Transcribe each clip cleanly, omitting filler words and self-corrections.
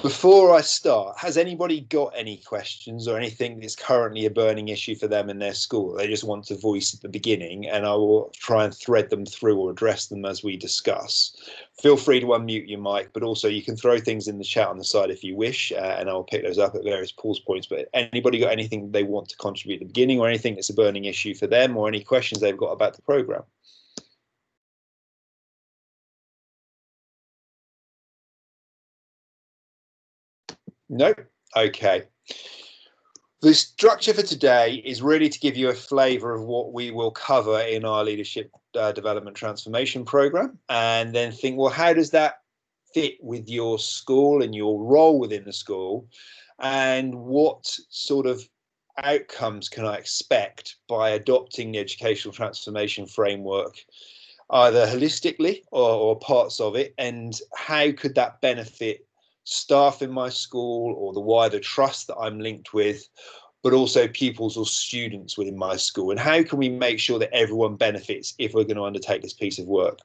Before I start, has anybody got any questions or anything that's currently a burning issue for them in their school? They just want to voice at the beginning, and I will try and thread them through or address them as we discuss. Feel free to unmute your mic, but also you can throw things in the chat on the side if you wish, and I'll pick those up at various pause points. But anybody got anything they want to contribute at the beginning, or anything that's a burning issue for them, or any questions they've got about the programme? No? Okay. The structure for today is really to give you a flavour of what we will cover in our leadership development transformation programme, and then think, well, how does that fit with your school and your role within the school, and what sort of outcomes can I expect by adopting the educational transformation framework, either holistically or parts of it, and how could that benefit staff in my school or the wider trust that I'm linked with, but also pupils or students within my school, and how can we make sure that everyone benefits if we're going to undertake this piece of work.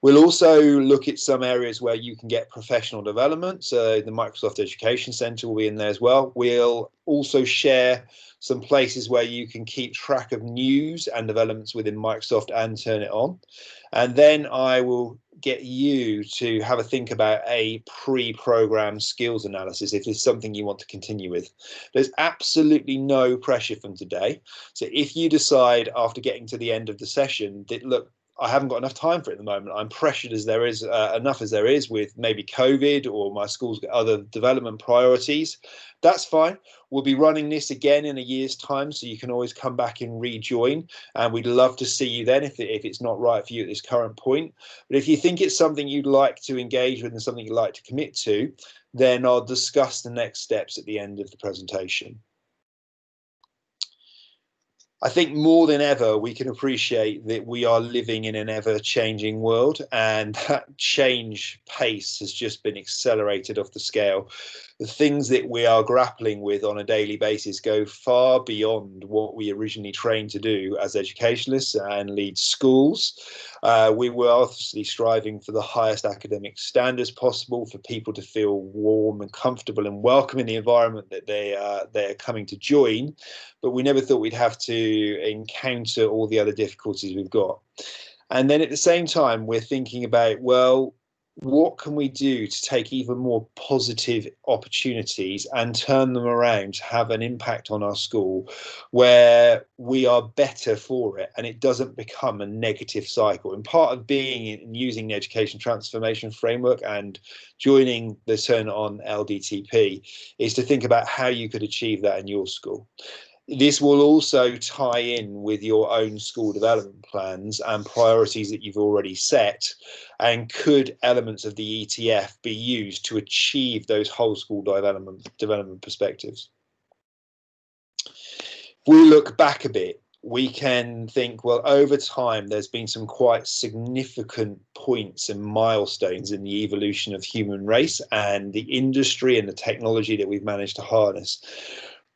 We'll also look at some areas where you can get professional development. So the Microsoft Education Centre will be in there as well. We'll also share some places where you can keep track of news and developments within Microsoft and turn it on. And then I will get you to have a think about a pre-programmed skills analysis if it's something you want to continue with. There's absolutely no pressure from today. So if you decide after getting to the end of the session that, look, I haven't got enough time for it at the moment, I'm pressured as there is, enough as there is with maybe COVID or my school's got other development priorities, that's fine. We'll be running this again in a year's time, so you can always come back and rejoin, and we'd love to see you then if it's not right for you at this current point. But if you think it's something you'd like to engage with and something you'd like to commit to, then I'll discuss the next steps at the end of the presentation. I think more than ever, we can appreciate that we are living in an ever-changing world, and that change pace has just been accelerated off the scale. The things that we are grappling with on a daily basis go far beyond what we originally trained to do as educationalists and lead schools. We were obviously striving for the highest academic standards possible, for people to feel warm and comfortable and welcome in the environment that they're coming to join, but we never thought we'd have to encounter all the other difficulties we've got. And then at the same time, we're thinking about, well, what can we do to take even more positive opportunities and turn them around to have an impact on our school where we are better for it and it doesn't become a negative cycle? And part of being and using the education transformation framework and joining the Turn On LDTP is to think about how you could achieve that in your school. This will also tie in with your own school development plans and priorities that you've already set, and could elements of the ETF be used to achieve those whole school development perspectives. If we look back a bit, we can think, well, over time, there's been some quite significant points and milestones in the evolution of human race and the industry and the technology that we've managed to harness.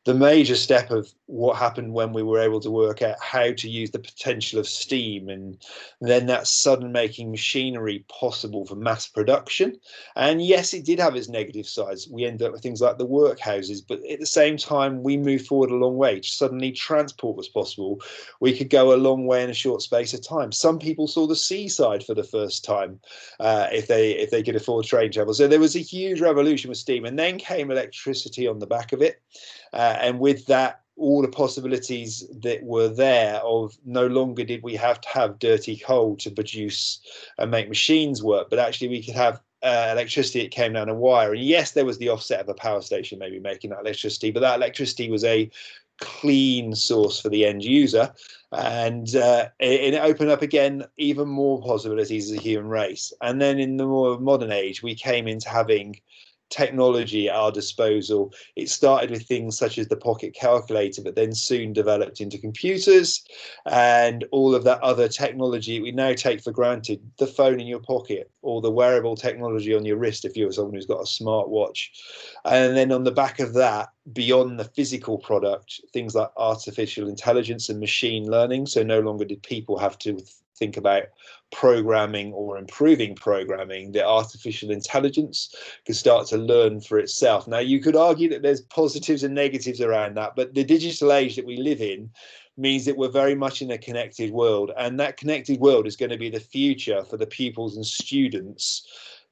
The major step of what happened when we were able to work out how to use the potential of steam, and then that sudden making machinery possible for mass production. And yes, it did have its negative sides. We ended up with things like the workhouses, but at the same time, we moved forward a long way. Suddenly transport was possible. We could go a long way in a short space of time. Some people saw the seaside for the first time if they could afford train travel. So there was a huge revolution with steam, and then came electricity on the back of it. And with that, all the possibilities that were there of no longer did we have to have dirty coal to produce and make machines work, but actually we could have electricity that came down a wire. And yes, there was the offset of a power station maybe making that electricity, but that electricity was a clean source for the end user. And it opened up again even more possibilities as a human race. And then in the more modern age, we came into having technology at our disposal. It started with things such as the pocket calculator, but then soon developed into computers and all of that other technology we now take for granted, the phone in your pocket or the wearable technology on your wrist if you're someone who's got a smartwatch. And then on the back of that, beyond the physical product, things like artificial intelligence and machine learning. So no longer did people have to think about programming or improving programming, that artificial intelligence can start to learn for itself. Now, you could argue that there's positives and negatives around that, but the digital age that we live in means that we're very much in a connected world, and that connected world is going to be the future for the pupils and students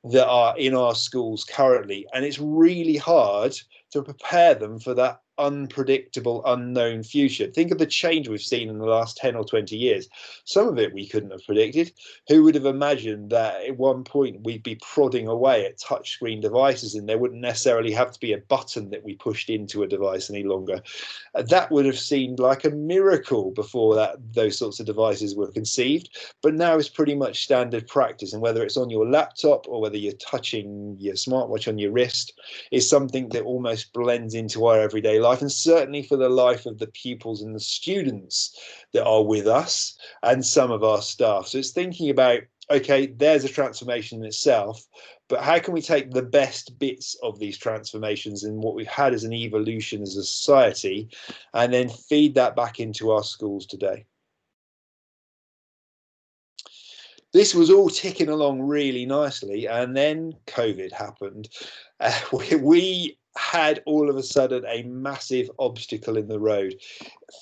that are in our schools currently, and it's really hard to prepare them for that unpredictable, unknown future. Think of the change we've seen in the last 10 or 20 years. Some of it we couldn't have predicted. Who would have imagined that at one point we'd be prodding away at touchscreen devices and there wouldn't necessarily have to be a button that we pushed into a device any longer? That would have seemed like a miracle before those sorts of devices were conceived, but now it's pretty much standard practice. And whether it's on your laptop or whether you're touching your smartwatch on your wrist, is something that almost blends into our everyday life, and certainly for the life of the pupils and the students that are with us and some of our staff. So it's thinking about, okay, there's a transformation in itself, but how can we take the best bits of these transformations and what we've had as an evolution as a society, and then feed that back into our schools today? This was all ticking along really nicely, and then COVID happened. We had all of a sudden a massive obstacle in the road.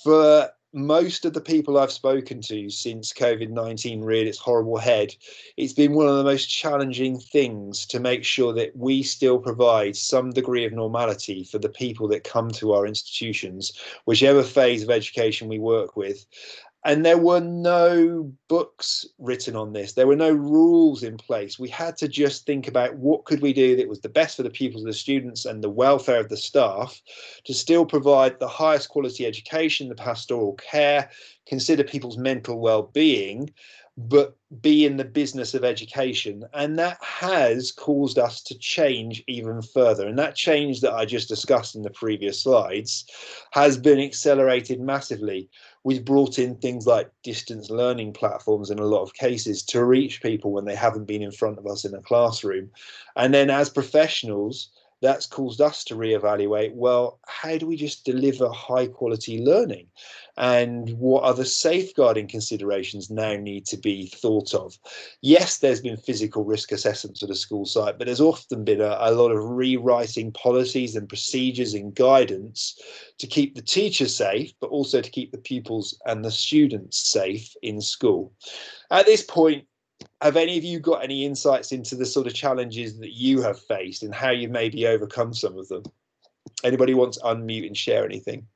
For most of the people I've spoken to since COVID-19 reared its horrible head, it's been one of the most challenging things to make sure that we still provide some degree of normality for the people that come to our institutions, whichever phase of education we work with. And there were no books written on this. There were no rules in place. We had to just think about what could we do that was the best for the pupils, the students, and the welfare of the staff, to still provide the highest quality education, the pastoral care, consider people's mental well-being, but be in the business of education. And that has caused us to change even further. And that change that I just discussed in the previous slides has been accelerated massively. We've brought in things like distance learning platforms in a lot of cases to reach people when they haven't been in front of us in a classroom. And then as professionals, that's caused us to reevaluate, well, how do we just deliver high quality learning? And what other safeguarding considerations now need to be thought of? Yes, there's been physical risk assessments at a school site, but there's often been a lot of rewriting policies and procedures and guidance to keep the teachers safe, but also to keep the pupils and the students safe in school. At this point, have any of you got any insights into the sort of challenges that you have faced and how you maybe overcome some of them? Anybody want to unmute and share anything?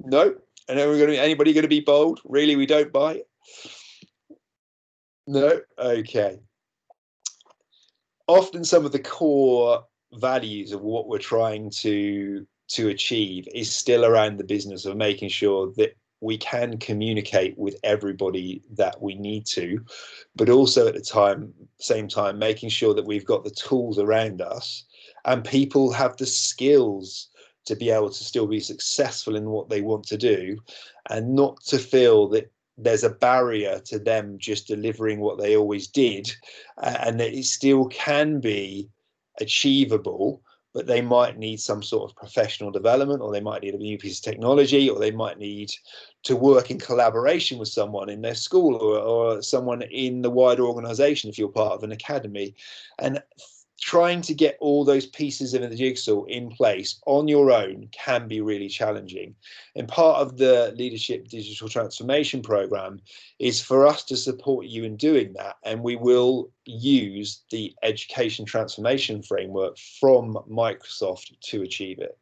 No? And anybody going to be bold? Really, we don't buy it? No? Okay. Often some of the core values of what we're trying to achieve is still around the business of making sure that we can communicate with everybody that we need to, but also at the same time, making sure that we've got the tools around us and people have the skills to be able to still be successful in what they want to do, and not to feel that there's a barrier to them just delivering what they always did, and that it still can be achievable, but they might need some sort of professional development, or they might need a new piece of technology, or they might need to work in collaboration with someone in their school, or someone in the wider organization if you're part of an academy. And trying to get all those pieces of the jigsaw in place on your own can be really challenging. And part of the Leadership Digital Transformation Program is for us to support you in doing that. And we will use the Education Transformation Framework from Microsoft to achieve it.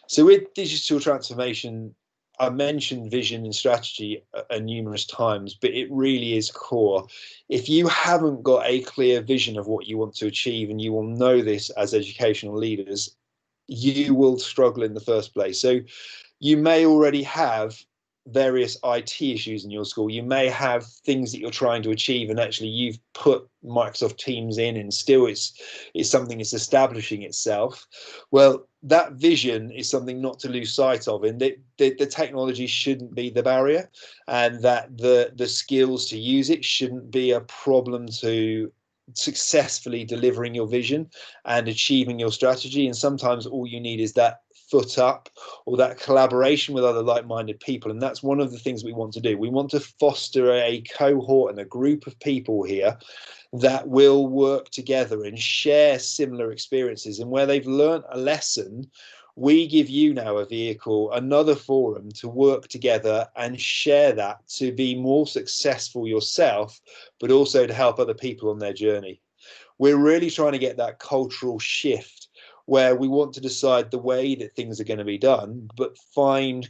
So with digital transformation, I mentioned vision and strategy numerous times, but it really is core. If you haven't got a clear vision of what you want to achieve, and you will know this as educational leaders, you will struggle in the first place. So you may already have various IT issues in your school. You may have things that you're trying to achieve, and actually you've put Microsoft Teams in, and still it's something that's establishing itself. Well, that vision is something not to lose sight of, and the technology shouldn't be the barrier, and that the skills to use it shouldn't be a problem to successfully delivering your vision and achieving your strategy. And sometimes all you need is that foot up or that collaboration with other like-minded people. And that's one of the things we want to do. We want to foster a cohort and a group of people here that will work together and share similar experiences. And where they've learned a lesson, we give you now a vehicle, another forum to work together and share that, to be more successful yourself, but also to help other people on their journey. We're really trying to get that cultural shift where we want to decide the way that things are going to be done, but find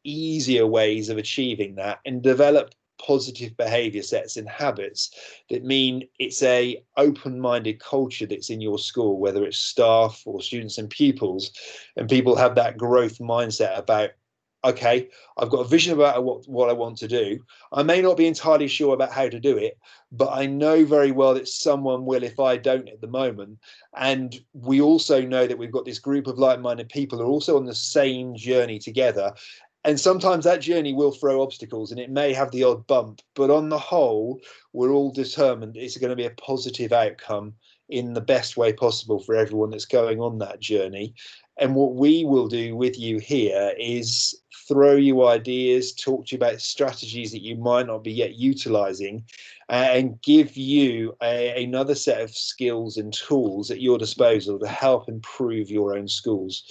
easier ways of achieving that and develop positive behavior sets and habits that mean it's a open-minded culture that's in your school, whether it's staff or students and pupils, and people have that growth mindset about, okay, I've got a vision about what I want to do. I may not be entirely sure about how to do it, but I know very well that someone will if I don't at the moment. And we also know that we've got this group of like-minded people who are also on the same journey together. And sometimes that journey will throw obstacles and it may have the odd bump, but on the whole, we're all determined it's going to be a positive outcome in the best way possible for everyone that's going on that journey. And what we will do with you here is throw you ideas, talk to you about strategies that you might not be yet utilizing, and give you another set of skills and tools at your disposal to help improve your own schools.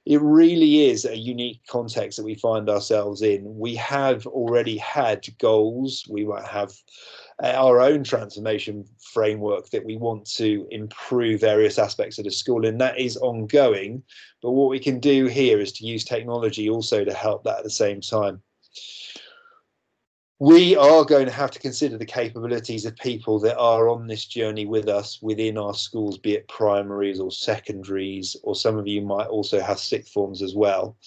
It really is a unique context that we find ourselves in. We have already had goals. We might have our own transformation framework that we want to improve various aspects of the school, and that is ongoing. But what we can do here is to use technology also to help that at the same time. We are going to have to consider the capabilities of people that are on this journey with us within our schools, be it primaries or secondaries, or some of you might also have sixth forms as well.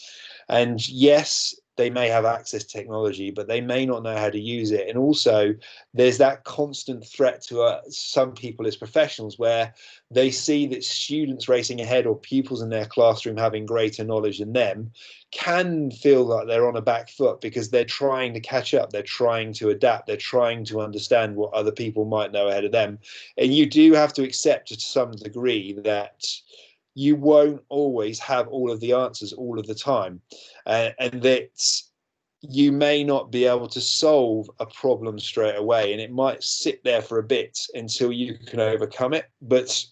And yes, they may have access to technology, but they may not know how to use it. And also, there's that constant threat to some people as professionals where they see that students racing ahead or pupils in their classroom having greater knowledge than them can feel like they're on a back foot because they're trying to catch up, they're trying to adapt, they're trying to understand what other people might know ahead of them. And you do have to accept to some degree that you won't always have all of the answers all of the time, and that you may not be able to solve a problem straight away, and it might sit there for a bit until you can overcome it. But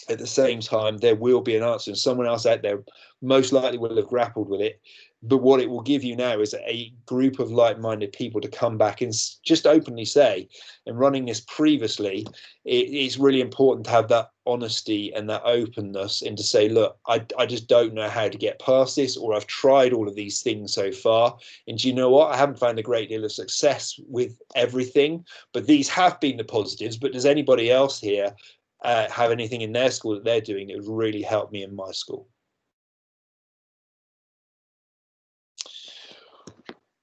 at the same time, there will be an answer, and someone else out there most likely will have grappled with it. But what it will give you now is a group of like-minded people to come back and just openly say, and running this previously, it's really important to have that honesty and that openness and to say, look, I just don't know how to get past this, or I've tried all of these things so far. And do you know what? I haven't found a great deal of success with everything, but these have been the positives. But does anybody else here have anything in their school that they're doing that would really help me in my school?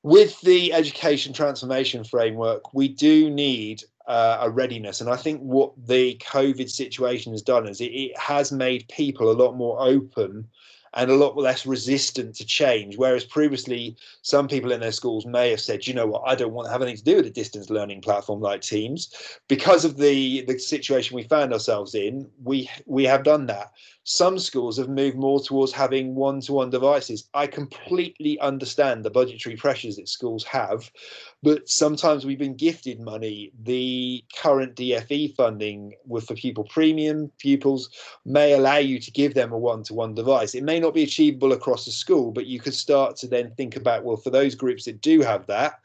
With the education transformation framework, we do need a readiness. And I think what the COVID situation has done is it has made people a lot more open and a lot less resistant to change. Whereas previously, some people in their schools may have said, you know what, I don't want to have anything to do with a distance learning platform like Teams. Because of the situation we found ourselves in, we have done that. Some schools have moved more towards having one-to-one devices. I completely understand the budgetary pressures that schools have, but sometimes we've been gifted money. The current DFE funding for pupil premium pupils may allow you to give them a one-to-one device. It may not be achievable across the school, but you could start to then think about, well, for those groups that do have that,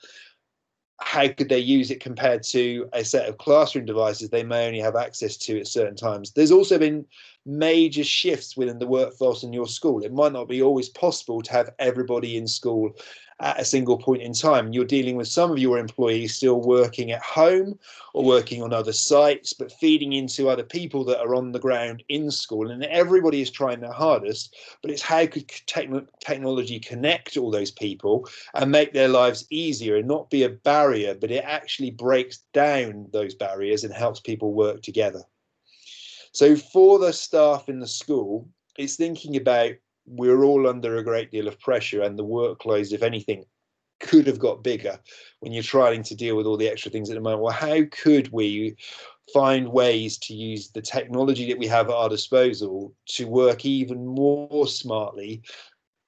how could they use it compared to a set of classroom devices they may only have access to at certain times? There's also been major shifts within the workforce in your school. It might not be always possible to have everybody in school at a single point in time. You're dealing with some of your employees still working at home or working on other sites, but feeding into other people that are on the ground in school. And everybody is trying their hardest, but it's how could technology connect all those people and make their lives easier and not be a barrier, but it actually breaks down those barriers and helps people work together. So for the staff in the school, it's thinking about, we're all under a great deal of pressure, and the workloads, if anything, could have got bigger when you're trying to deal with all the extra things at the moment. Well, how could we find ways to use the technology that we have at our disposal to work even more smartly,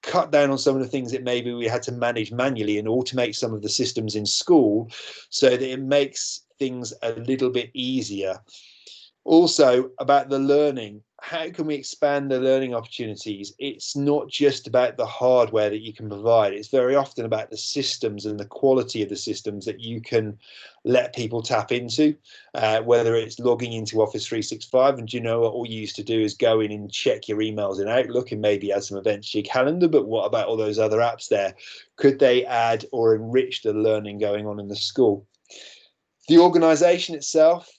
cut down on some of the things that maybe we had to manage manually, and automate some of the systems in school so that it makes things a little bit easier. Also, about the learning, how can we expand the learning opportunities? It's not just about the hardware that you can provide. It's very often about the systems and the quality of the systems that you can let people tap into, whether it's logging into Office 365. And you know what, all you used to do is go in and check your emails in Outlook and maybe add some events to your calendar. But what about all those other apps there? Could they add or enrich the learning going on in the school? The organization itself,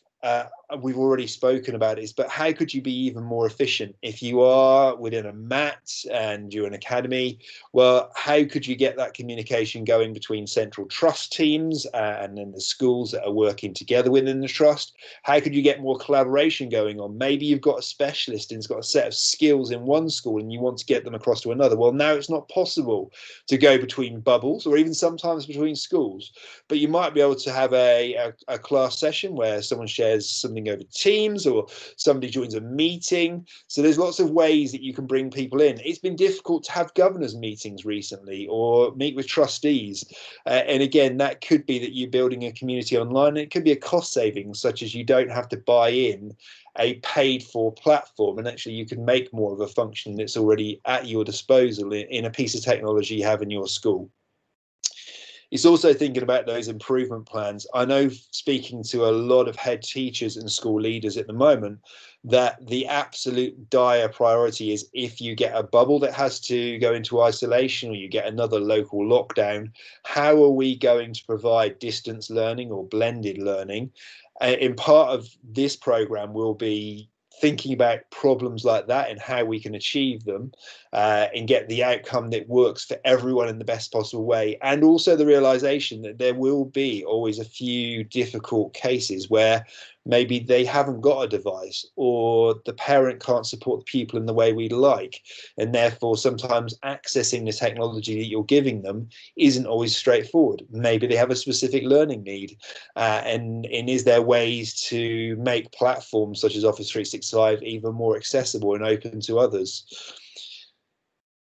we've already spoken about this, but how could you be even more efficient? If you are within a MAT and you're an academy, well, how could you get that communication going between central trust teams and then the schools that are working together within the trust? How could you get more collaboration going on? Maybe you've got a specialist and it's got a set of skills in one school and you want to get them across to another. Well, now it's not possible to go between bubbles or even sometimes between schools, but you might be able to have a class session where someone shares something over Teams or somebody joins a meeting. So there's lots of ways that you can bring people in. It's been difficult to have governors meetings recently or meet with trustees. And again, that could be that you're building a community online. It could be a cost savings, such as you don't have to buy in a paid for platform, and actually you can make more of a function that's already at your disposal in a piece of technology you have in your school. It's also thinking about those improvement plans. I know, speaking to a lot of head teachers and school leaders at the moment, that the absolute dire priority is, if you get a bubble that has to go into isolation or you get another local lockdown, how are we going to provide distance learning or blended learning? In part of this program will be thinking about problems like that and how we can achieve them and get the outcome that works for everyone in the best possible way. And also the realization that there will be always a few difficult cases where maybe they haven't got a device or the parent can't support the pupil in the way we'd like. And therefore, sometimes accessing the technology that you're giving them isn't always straightforward. Maybe they have a specific learning need. And is there ways to make platforms such as Office 365 even more accessible and open to others?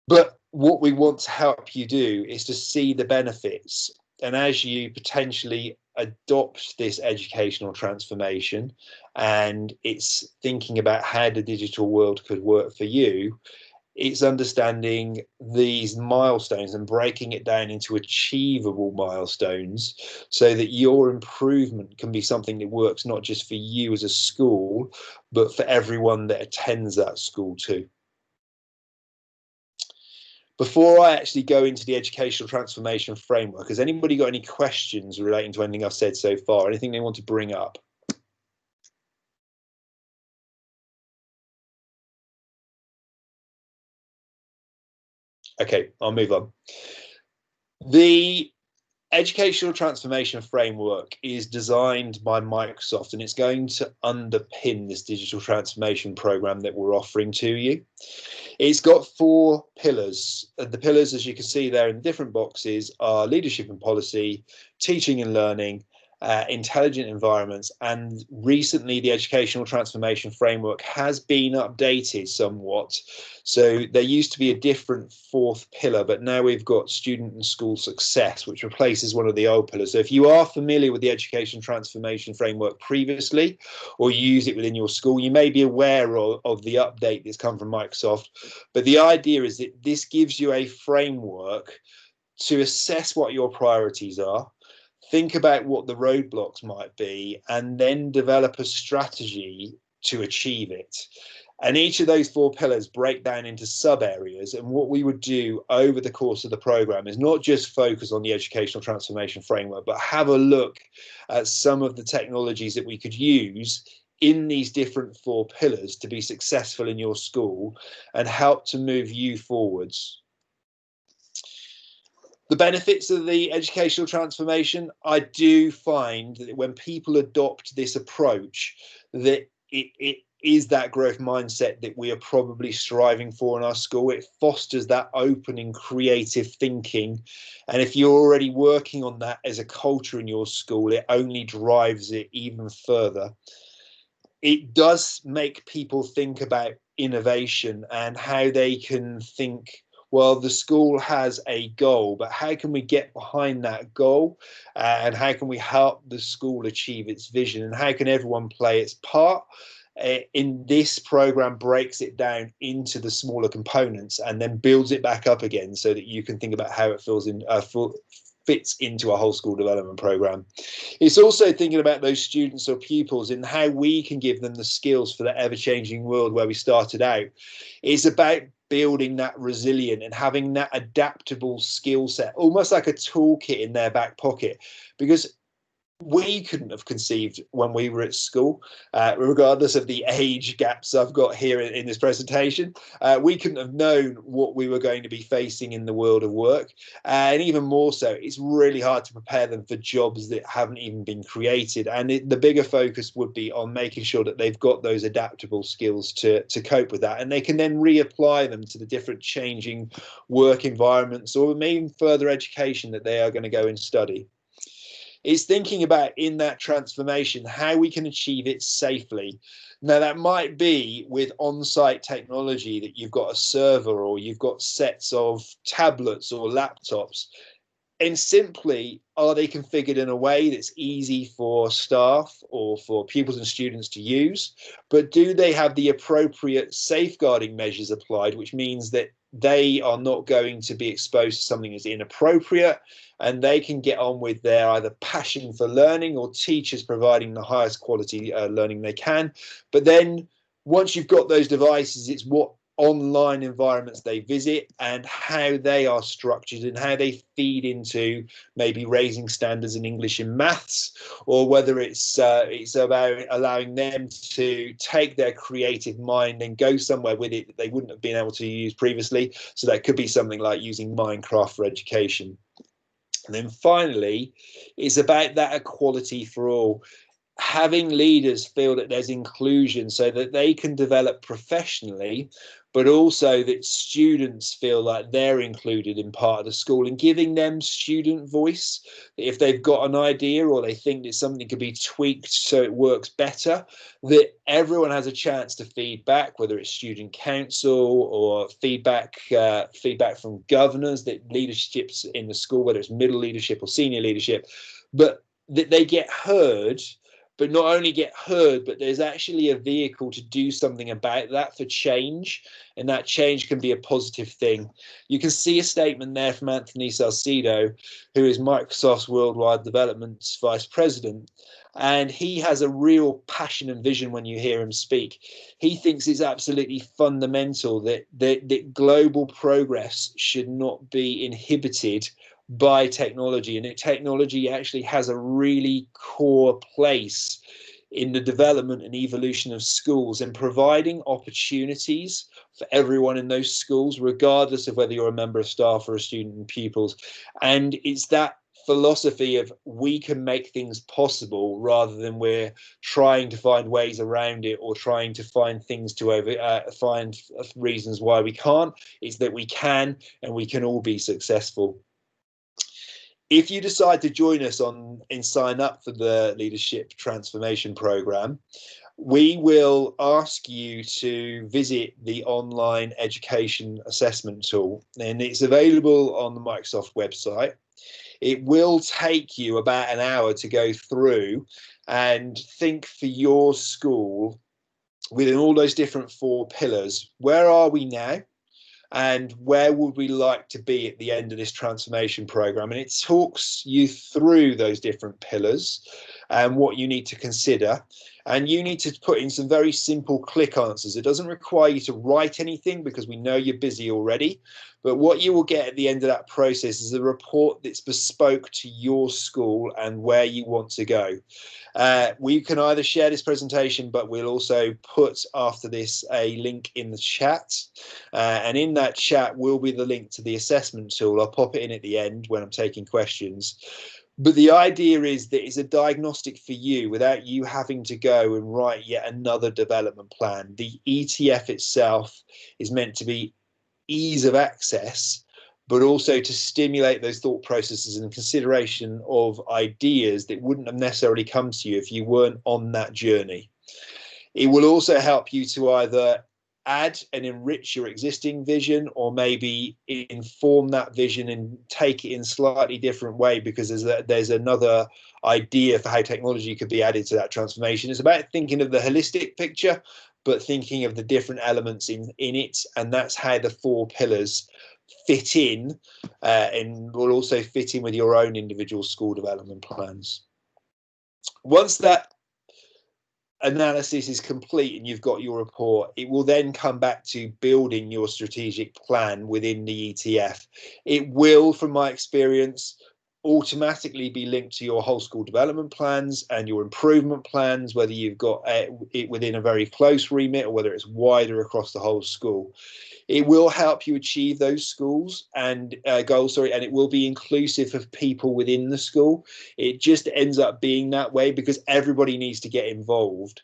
But what we want to help you do is to see the benefits. And as you potentially adopt this educational transformation and it's thinking about how the digital world could work for you, it's understanding these milestones and breaking it down into achievable milestones so that your improvement can be something that works not just for you as a school, but for everyone that attends that school too. Before I actually go into the educational transformation framework, has anybody got any questions relating to anything I've said so far? Anything they want to bring up? Okay, I'll move on. The educational transformation framework is designed by Microsoft, and it's going to underpin this digital transformation program that we're offering to you. It's got 4 pillars. The pillars, as you can see there in different boxes, are leadership and policy, teaching and learning, intelligent environments, and recently the educational transformation framework has been updated somewhat. So there used to be a different 4th pillar, but now we've got student and school success, which replaces one of the old pillars. So if you are familiar with the education transformation framework previously, or you use it within your school, you may be aware of the update that's come from Microsoft. But the idea is that this gives you a framework to assess what your priorities are, think about what the roadblocks might be, and then develop a strategy to achieve it. And each of those 4 pillars break down into sub areas. And what we would do over the course of the program is not just focus on the educational transformation framework, but have a look at some of the technologies that we could use in these different 4 pillars to be successful in your school and help to move you forwards. The benefits of the educational transformation, I do find that when people adopt this approach, that it is that growth mindset that we are probably striving for in our school. It fosters that open and creative thinking. And if you're already working on that as a culture in your school, it only drives it even further. it does make people think about innovation and how they can think, well, the school has a goal, but how can we get behind that goal? And how can we help the school achieve its vision? And how can everyone play its part? In this program breaks it down into the smaller components and then builds it back up again so that you can think about how it fits into a whole school development program. It's also thinking about those students or pupils and how we can give them the skills for that ever-changing world where we started out. It's about building that resilient and having that adaptable skill set, almost like a toolkit in their back pocket, because we couldn't have conceived when we were at school, regardless of the age gaps I've got here in this presentation. We couldn't have known what we were going to be facing in the world of work. And even more so, it's really hard to prepare them for jobs that haven't even been created. And the bigger focus would be on making sure that they've got those adaptable skills to cope with that. And they can then reapply them to the different changing work environments or maybe further education that they are going to go and study. Is thinking about in that transformation how we can achieve it safely. Now, that might be with on-site technology, that you've got a server or you've got sets of tablets or laptops. And simply, are they configured in a way that's easy for staff or for pupils and students to use? But do they have the appropriate safeguarding measures applied, which means that they are not going to be exposed to something that's inappropriate, and they can get on with their either passion for learning or teachers providing the highest quality learning they can. But then once you've got those devices, it's what online environments they visit and how they are structured and how they feed into maybe raising standards in English and maths, or whether it's about allowing them to take their creative mind and go somewhere with it that they wouldn't have been able to use previously. So that could be something like using Minecraft for education. And then finally, it's about that equality for all. Having leaders feel that there's inclusion so that they can develop professionally, but also that students feel like they're included in part of the school, and giving them student voice. If they've got an idea or they think that something could be tweaked so it works better, that everyone has a chance to feedback, whether it's student council or feedback from governors, that leaderships in the school, whether it's middle leadership or senior leadership, but that they get heard. But not only get heard, but there's actually a vehicle to do something about that for change, and that change can be a positive thing. You can see a statement there from Anthony Salcedo, who is Microsoft's Worldwide Development Vice President, and he has a real passion and vision when you hear him speak. He thinks it's absolutely fundamental that global progress should not be inhibited by technology, and technology actually has a really core place in the development and evolution of schools and providing opportunities for everyone in those schools, regardless of whether you're a member of staff or a student and pupils. And it's that philosophy of we can make things possible rather than we're trying to find ways around it or trying to find things to find reasons why we can't. It's that we can, and we can all be successful. If you decide to join us and sign up for the Leadership Transformation Programme, we will ask you to visit the online education assessment tool, and it's available on the Microsoft website. It will take you about an hour to go through and think for your school within all those different 4 pillars. Where are we now? And where would we like to be at the end of this transformation program? And it talks you through those different pillars and what you need to consider. And you need to put in some very simple click answers. It doesn't require you to write anything because we know you're busy already. But what you will get at the end of that process is a report that's bespoke to your school and where you want to go. We can either share this presentation, but we'll also put after this a link in the chat. And in that chat will be the link to the assessment tool. I'll pop it in at the end when I'm taking questions. But the idea is that it's a diagnostic for you without you having to go and write yet another development plan. The ETF itself is meant to be ease of access, but also to stimulate those thought processes and consideration of ideas that wouldn't have necessarily come to you if you weren't on that journey. It will also help you to either add and enrich your existing vision, or maybe inform that vision and take it in a slightly different way, because there's another idea for how technology could be added to that transformation. It's about thinking of the holistic picture, but thinking of the different elements in it, and that's how the 4 pillars fit in, and will also fit in with your own individual school development plans. Once that analysis is complete and you've got your report, it will then come back to building your strategic plan within the ETF. It will, from my experience, automatically be linked to your whole school development plans and your improvement plans, whether you've got it within a very close remit or whether it's wider across the whole school. It will help you achieve those schools and goals, and it will be inclusive of people within the school. It just ends up being that way because everybody needs to get involved.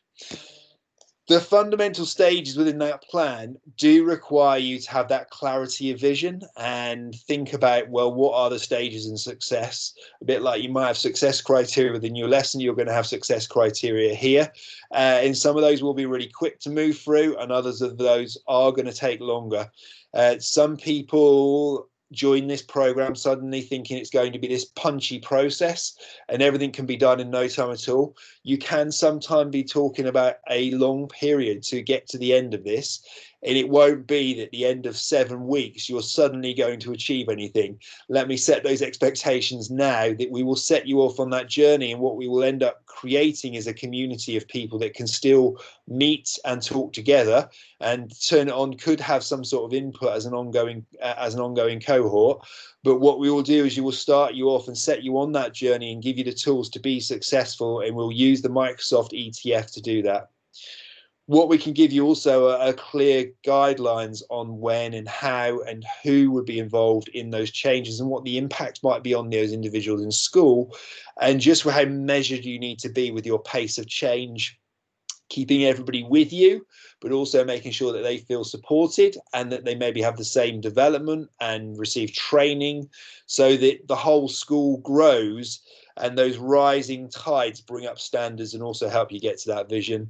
The fundamental stages within that plan do require you to have that clarity of vision and think about, well, what are the stages in success? A bit like you might have success criteria within your lesson, you're going to have success criteria here. And some of those will be really quick to move through, and others of those are going to take longer. Some people join this program suddenly thinking it's going to be this punchy process and everything can be done in no time at all. You can sometimes be talking about a long period to get to the end of this, and it won't be that at the end of 7 weeks you're suddenly going to achieve anything. Let me set those expectations now, that we will set you off on that journey, and what we will end up creating is a community of people that can still meet and talk together and turn it on, could have some sort of input as an ongoing cohort. But what we will do is you will start you off and set you on that journey and give you the tools to be successful, and we'll use the Microsoft ETF to do that. What we can give you also are clear guidelines on when and how and who would be involved in those changes and what the impact might be on those individuals in school, and just how measured you need to be with your pace of change, keeping everybody with you, but also making sure that they feel supported and that they maybe have the same development and receive training, so that the whole school grows and those rising tides bring up standards and also help you get to that vision.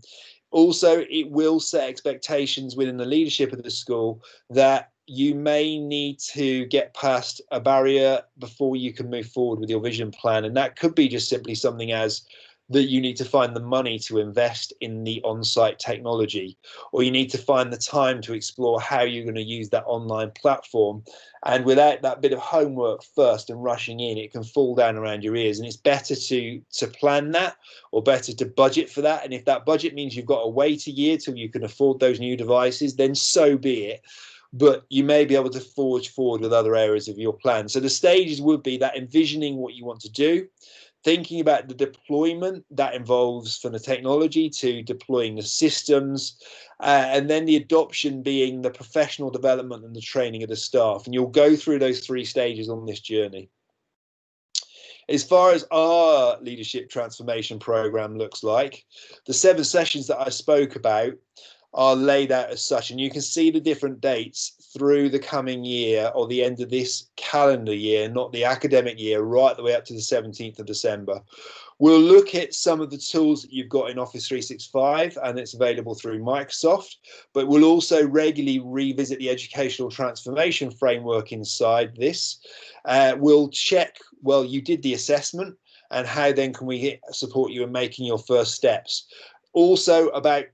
Also, it will set expectations within the leadership of the school that you may need to get past a barrier before you can move forward with your vision plan. And that could be just simply something as that you need to find the money to invest in the on-site technology, or you need to find the time to explore how you're going to use that online platform. And without that bit of homework first and rushing in, it can fall down around your ears. And it's better to plan that, or better to budget for that. And if that budget means you've got to wait a year till you can afford those new devices, then so be it. But you may be able to forge forward with other areas of your plan. So the stages would be that envisioning what you want to do, thinking about the deployment that involves from the technology to deploying the systems, and then the adoption being the professional development and the training of the staff. And you'll go through those 3 stages on this journey. As far as our leadership transformation program looks like, the 7 sessions that I spoke about are laid out as such, and you can see the different dates through the coming year, or the end of this calendar year, not the academic year, right the way up to the 17th of December. We'll look at some of the tools that you've got in Office 365, and it's available through Microsoft, but we'll also regularly revisit the educational transformation framework inside this. We'll check, well, you did the assessment, and how then can we support you in making your first steps. Also about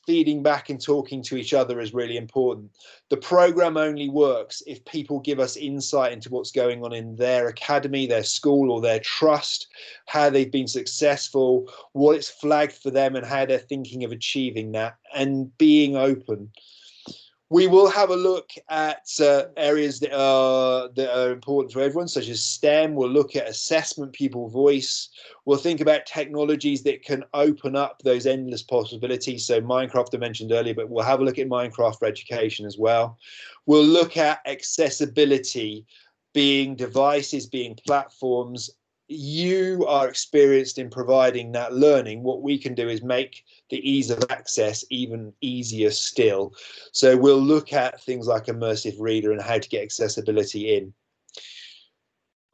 feeding back and talking to each other is really important. The program only works if people give us insight into what's going on in their academy, their school, or their trust, how they've been successful, what it's flagged for them, and how they're thinking of achieving that, and being open. We will have a look at areas that are important for everyone, such as STEM. We'll look at assessment, pupil voice. We'll think about technologies that can open up those endless possibilities. So Minecraft I mentioned earlier, but we'll have a look at Minecraft for education as well. We'll look at accessibility, being devices, being platforms. You are experienced in providing that learning. What we can do is make the ease of access even easier still. So we'll look at things like immersive reader and how to get accessibility in.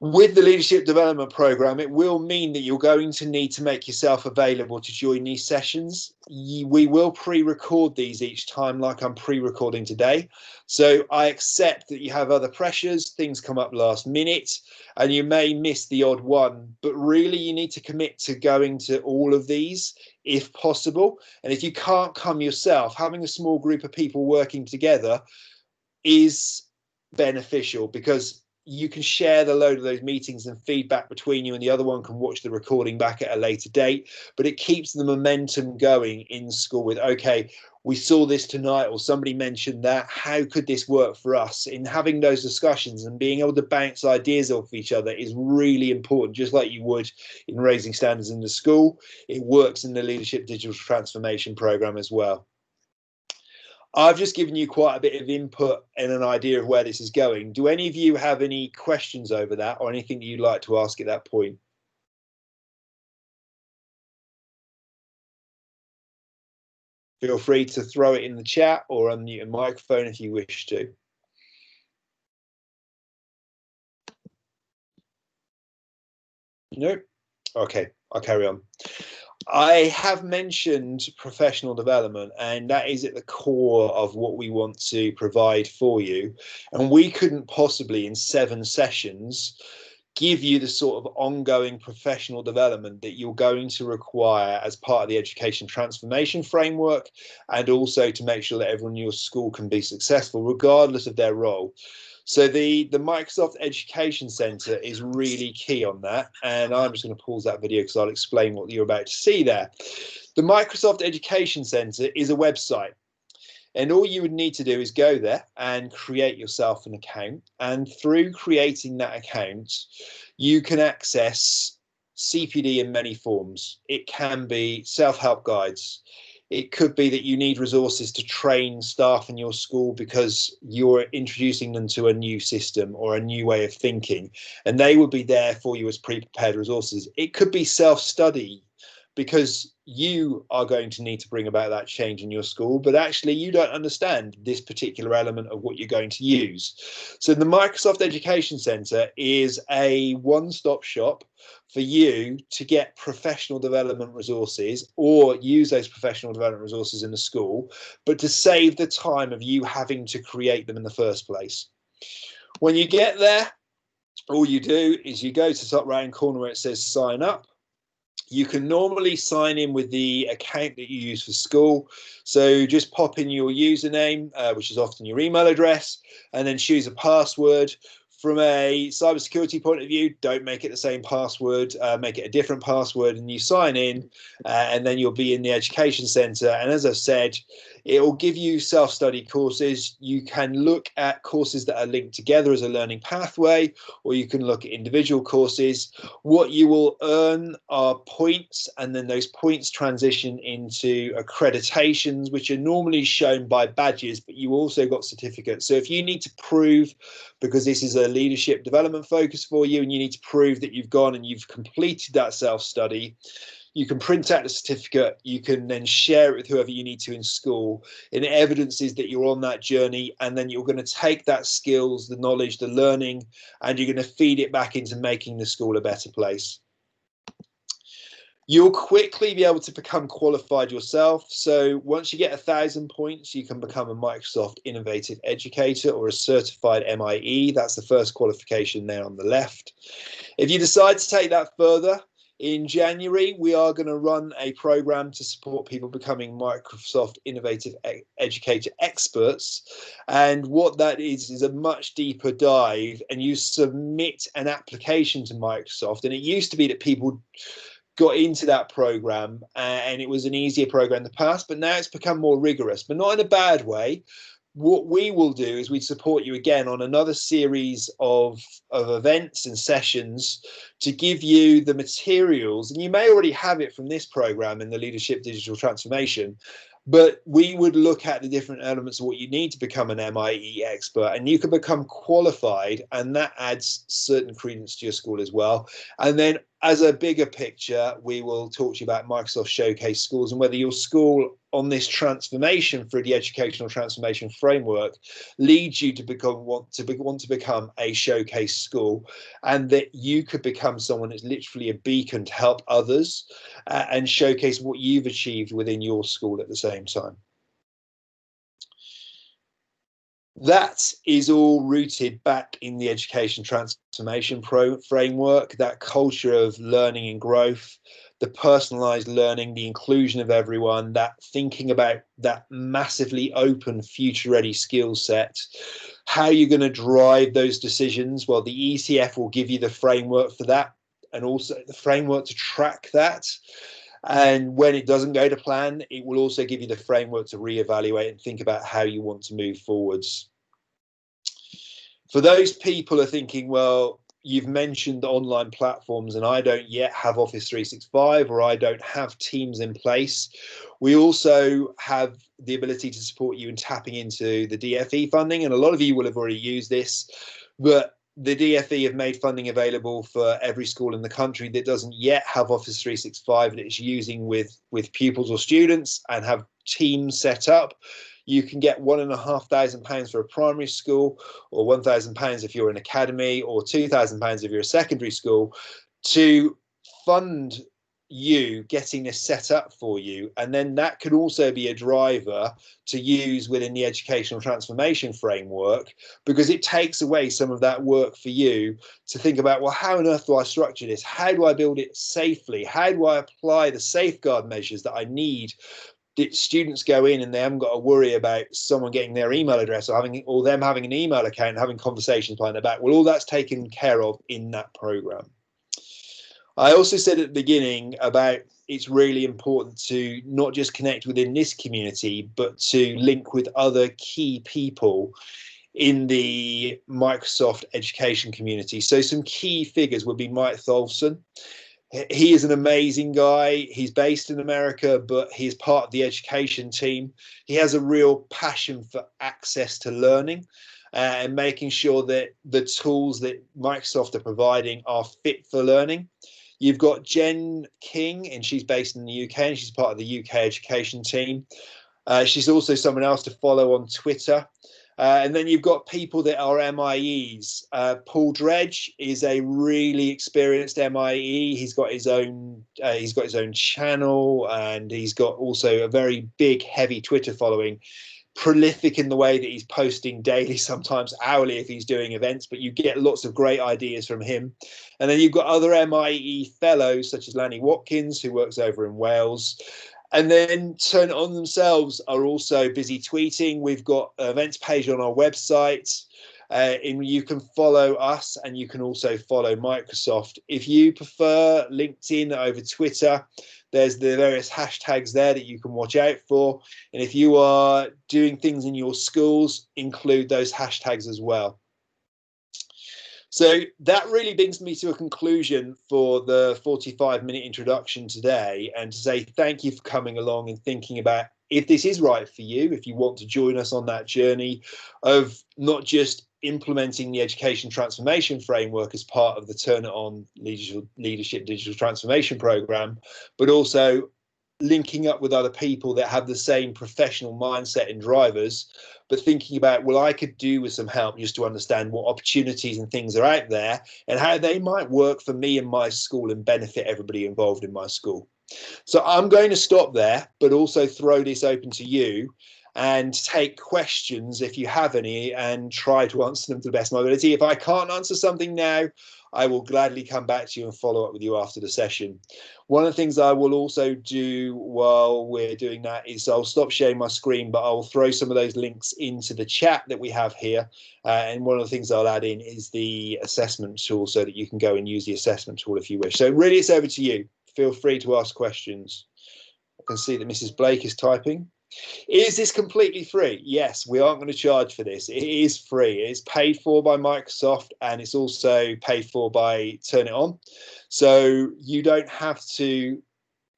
With the leadership development program, it will mean that you're going to need to make yourself available to join these sessions. We will pre-record these each time, like I'm pre-recording today. So I accept that you have other pressures, things come up last minute, and you may miss the odd one, but really you need to commit to going to all of these if possible. And if you can't come yourself, having a small group of people working together is beneficial, because you can share the load of those meetings and feedback between you, and the other one can watch the recording back at a later date. But it keeps the momentum going in school with, okay, we saw this tonight, or somebody mentioned that, how could this work for us? In having those discussions and being able to bounce ideas off each other is really important, just like you would in raising standards in the school. It works in the leadership digital transformation program as well. I've just given you quite a bit of input and an idea of where this is going. Do any of you have any questions over that, or anything that you'd like to ask at that point? Feel free to throw it in the chat or unmute a microphone if you wish to. No? Okay, I'll carry on. I have mentioned professional development, and that is at the core of what we want to provide for you. And we couldn't possibly, in 7 sessions, give you the sort of ongoing professional development that you're going to require as part of the education transformation framework, and also to make sure that everyone in your school can be successful regardless of their role. So the Microsoft Education Center is really key on that. And I'm just going to pause that video because I'll explain what you're about to see there. The Microsoft Education Center is a website. And all you would need to do is go there and create yourself an account. And through creating that account, you can access CPD in many forms. It can be self-help guides. It could be that you need resources to train staff in your school because you're introducing them to a new system or a new way of thinking, and they will be there for you as pre-prepared resources. It could be self-study because you are going to need to bring about that change in your school, but actually you don't understand this particular element of what you're going to use. So the Microsoft Education Center is a one-stop shop for you to get professional development resources, or use those professional development resources in the school, but to save the time of you having to create them in the first place. When you get there, all you do is you go to the top right-hand corner where it says sign up. You can normally sign in with the account that you use for school. So just pop in your username, which is often your email address, and then choose a password. From a cybersecurity point of view, don't make it the same password, make it a different password, and you sign in, and then you'll be in the education center. And as I've said, it will give you self-study courses. You can look at courses that are linked together as a learning pathway, or you can look at individual courses. What you will earn are points, and then those points transition into accreditations, which are normally shown by badges, but you also got certificates. So if you need to prove, because this is a leadership development focus for you, and you need to prove that you've gone and you've completed that self-study, you can print out the certificate. You can then share it with whoever you need to in school, and it evidences that you're on that journey. And then you're going to take that skills, the knowledge, the learning, and you're going to feed it back into making the school a better place. You'll quickly be able to become qualified yourself. So once you get 1,000 points, you can become a Microsoft Innovative Educator or a certified MIE. That's the first qualification there on the left. If you decide to take that further, in January, we are going to run a program to support people becoming Microsoft Innovative Educator experts. And what that is a much deeper dive, and you submit an application to Microsoft. And it used to be that people got into that program and it was an easier program in the past, but now it's become more rigorous, but not in a bad way. What we will do is we support you again on another series of events and sessions to give you the materials, and you may already have it from this program in the Leadership Digital Transformation, but we would look at the different elements of what you need to become an MIE expert, and you can become qualified, and that adds certain credence to your school as well. And then as a bigger picture, we will talk to you about Microsoft Showcase Schools and whether your school on this transformation through the educational transformation framework leads you to want to become a showcase school, and that you could become someone that's literally a beacon to help others and showcase what you've achieved within your school at the same time. That is all rooted back in the education transformation framework, that culture of learning and growth, the personalized learning, the inclusion of everyone, that thinking about that massively open future ready skill set. How you're going to drive those decisions? Well, the ECF will give you the framework for that, and also the framework to track that. And when it doesn't go to plan, it will also give you the framework to reevaluate and think about how you want to move forwards. For those people who are thinking, well, you've mentioned online platforms and I don't yet have Office 365 or I don't have Teams in place, we also have the ability to support you in tapping into the DFE funding. And a lot of you will have already used this, but the DFE have made funding available for every school in the country that doesn't yet have Office 365 that it's using with pupils or students and have teams set up. You can get £1,500 for a primary school, or £1,000 if you're an academy, or £2,000 if you're a secondary school, to fund you getting this set up for you. And then that could also be a driver to use within the educational transformation framework, because it takes away some of that work for you to think about, well, how on earth do I structure this? How do I build it safely? How do I apply the safeguard measures that I need? That students go in and they haven't got to worry about someone getting their email address or them having an email account and having conversations behind their back. Well, all that's taken care of in that program. I also said at the beginning about it's really important to not just connect within this community, but to link with other key people in the Microsoft education community. So some key figures would be Mike Tholfsen. He is an amazing guy. He's based in America, but he's part of the education team. He has a real passion for access to learning and making sure that the tools that Microsoft are providing are fit for learning. You've got Jen King, and she's based in the UK, and she's part of the UK education team. She's also someone else to follow on Twitter. And then you've got people that are MIEs. Paul Dredge is a really experienced MIE. He's got his own channel, and he's got also a very big, heavy Twitter following. Prolific in the way that he's posting daily, sometimes hourly if he's doing events, but you get lots of great ideas from him. And then you've got other MIE fellows such as Lanny Watkins, who works over in Wales. And then Turn It On themselves are also busy tweeting. We've got an events page on our website. And you can follow us, and you can also follow Microsoft. If you prefer LinkedIn over Twitter, there's the various hashtags there that you can watch out for. And if you are doing things in your schools, include those hashtags as well. So that really brings me to a conclusion for the 45-minute introduction today, and to say thank you for coming along and thinking about if this is right for you, if you want to join us on that journey of not just implementing the education transformation framework as part of the Turn It On Leadership Digital Transformation Program, but also linking up with other people that have the same professional mindset and drivers, but thinking about, well, I could do with some help just to understand what opportunities and things are out there and how they might work for me and my school and benefit everybody involved in my school. So I'm going to stop there, but also throw this open to you and take questions if you have any, and try to answer them to the best of my ability. If I can't answer something now, I will gladly come back to you and follow up with you after the session. One of the things I will also do while we're doing that is I'll stop sharing my screen, but I'll throw some of those links into the chat that we have here. And one of the things I'll add in is the assessment tool, so that you can go and use the assessment tool if you wish. So really, it's over to you. Feel free to ask questions. I can see that Mrs. Blake is typing. Is this completely free? Yes, we aren't going to charge for this. It is free. It's paid for by Microsoft, and it's also paid for by Turn It On. So you don't have to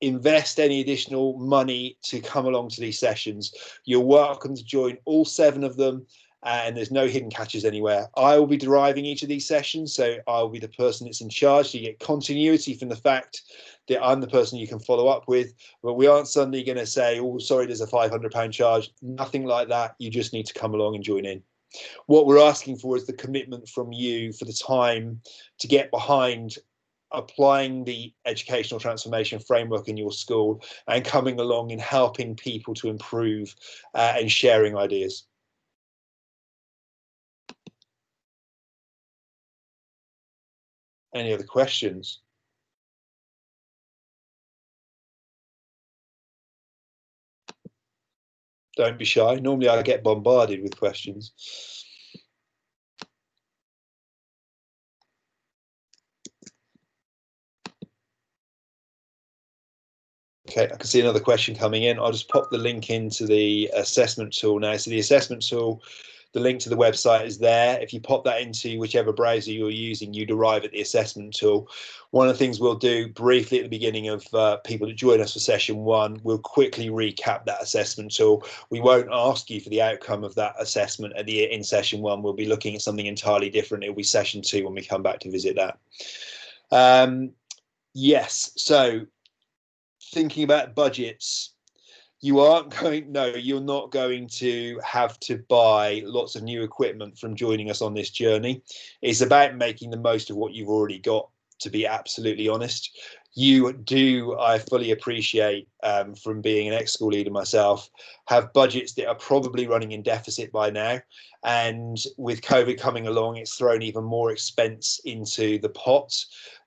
invest any additional money to come along to these sessions. You're welcome to join all 7 of them and there's no hidden catches anywhere. I will be deriving each of these sessions, so I'll be the person that's in charge. So you get continuity from the fact that I'm the person you can follow up with, but we aren't suddenly going to say, oh, sorry, there's a £500 charge. Nothing like that. You just need to come along and join in. What we're asking for is the commitment from you for the time to get behind applying the educational transformation framework in your school and coming along and helping people to improve and sharing ideas. Any other questions? Don't be shy. Normally I get bombarded with questions. Okay, I can see another question coming in. I'll just pop the link into the assessment tool now. So the assessment tool, the link to the website is there. If you pop that into whichever browser you're using, you'd arrive at the assessment tool. One of the things we'll do briefly at the beginning of people that join us for session one, we'll quickly recap that assessment tool. We won't ask you for the outcome of that assessment in session one. We'll be looking at something entirely different. It'll be session two when we come back to visit that. Yes, so thinking about budgets, you're not going to have to buy lots of new equipment from joining us on this journey. It's about making the most of what you've already got, to be absolutely honest. I fully appreciate, from being an ex-school leader myself, have budgets that are probably running in deficit by now. And with COVID coming along, it's thrown even more expense into the pot.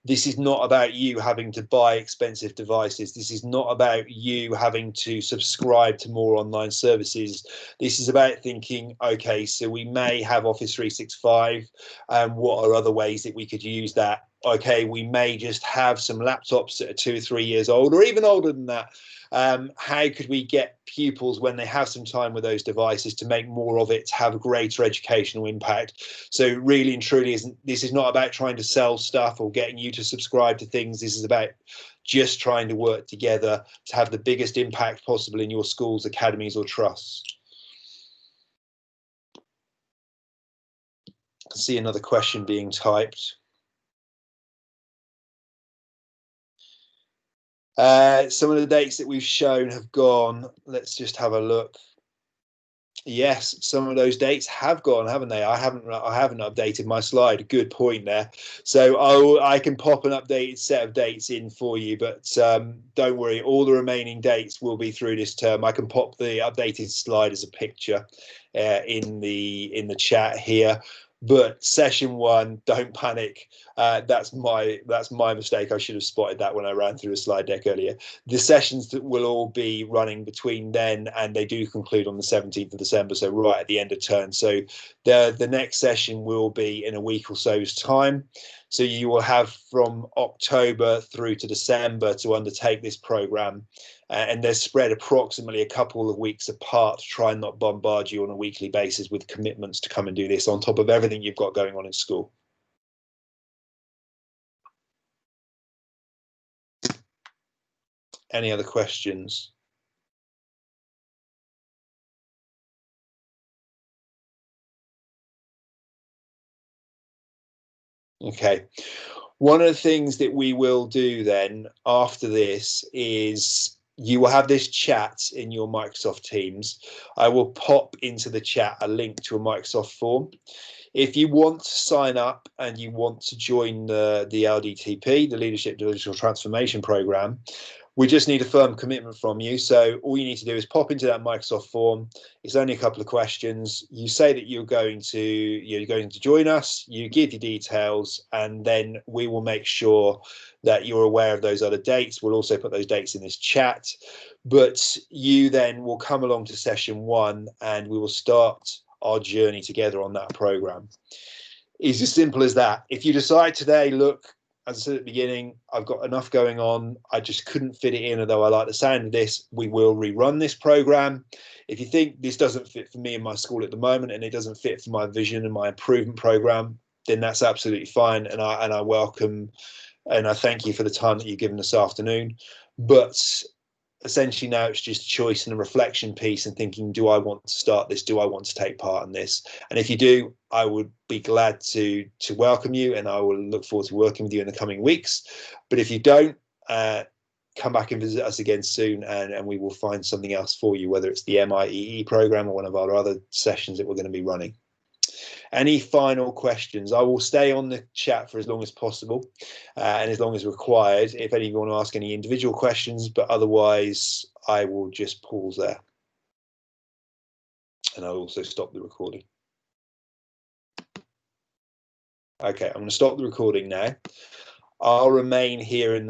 This is not about you having to buy expensive devices. This is not about you having to subscribe to more online services. This is about thinking, okay, so we may have Office 365, and what are other ways that we could use that? Okay, we may just have some laptops that are 2 or 3 years old, or even older than that. How could we get pupils, when they have some time with those devices, to make more of it, to have a greater educational impact? So really and truly, this is not about trying to sell stuff or getting you to subscribe to things. This is about just trying to work together to have the biggest impact possible in your schools, academies, or trusts. I can see another question being typed. Some of the dates that we've shown have gone. Let's just have a look. Yes, some of those dates have gone, haven't they? I haven't updated my slide. Good point there. So I can pop an updated set of dates in for you, but don't worry, all the remaining dates will be through this term. I can pop the updated slide as a picture in the chat here. But session one, don't panic. That's my mistake. I should have spotted that when I ran through the slide deck earlier. The sessions that will all be running between then, and they do conclude on the 17th of December, so right at the end of term. So the next session will be in a week or so's time. So you will have from October through to December to undertake this program, and they're spread approximately a couple of weeks apart to try and not bombard you on a weekly basis with commitments to come and do this on top of everything you've got going on in school. Any other questions? Okay. One of the things that we will do then after this is you will have this chat in your Microsoft Teams. I will pop into the chat a link to a Microsoft form. If you want to sign up and you want to join the LDTP, the Leadership Digital Transformation Program, we just need a firm commitment from you. So all you need to do is pop into that Microsoft form. It's only a couple of questions. You say that you're going to join us, you give your details, and then we will make sure that you're aware of those other dates. We'll also put those dates in this chat. But you then will come along to session one and we will start our journey together on that program. It's as simple as that. If you decide today, look, as I said at the beginning, I've got enough going on, I just couldn't fit it in, although I like the sound of this, we will rerun this program. If you think this doesn't fit for me in my school at the moment and it doesn't fit for my vision and my improvement program, then that's absolutely fine, and I welcome and I thank you for the time that you've given this afternoon. But essentially now it's just choice and a reflection piece and thinking, do I want to start this? Do I want to take part in this? And if you do, I would be glad to welcome you, and I will look forward to working with you in the coming weeks. But if you don't, come back and visit us again soon, and we will find something else for you, whether it's the MIEE program or one of our other sessions that we're going to be running. Any final questions? I will stay on the chat for as long as possible and as long as required if any of you want to ask any individual questions, but otherwise I will just pause there. And I'll also stop the recording. Okay, I'm going to stop the recording now. I'll remain here in the